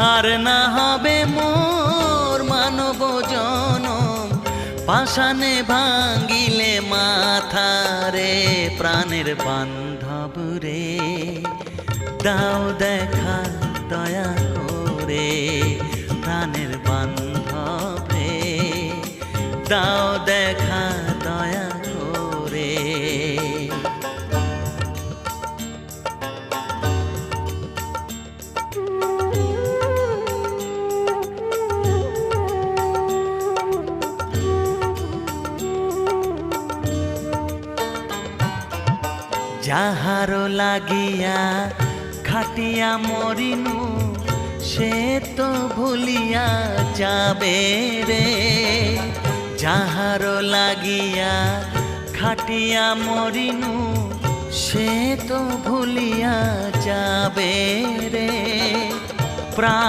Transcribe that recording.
আর না হবে মোর মানব জনম, পাষাণে ভাঙ্গিলে মাথা রে। প্রাণের বান্ধব রে, দাও দেখা দয়া করে। প্রাণের বান্ধব রে, দাও দেখা দয়া করে। যাহারো লাগিয়া খাটিয়া মরিনু, সে তো ভুলিয়া যাবে রে। যাহারো লাগিয়া খাটিয়া মরিনু, সে তো ভুলিয়া যাবে রে। প্রাণ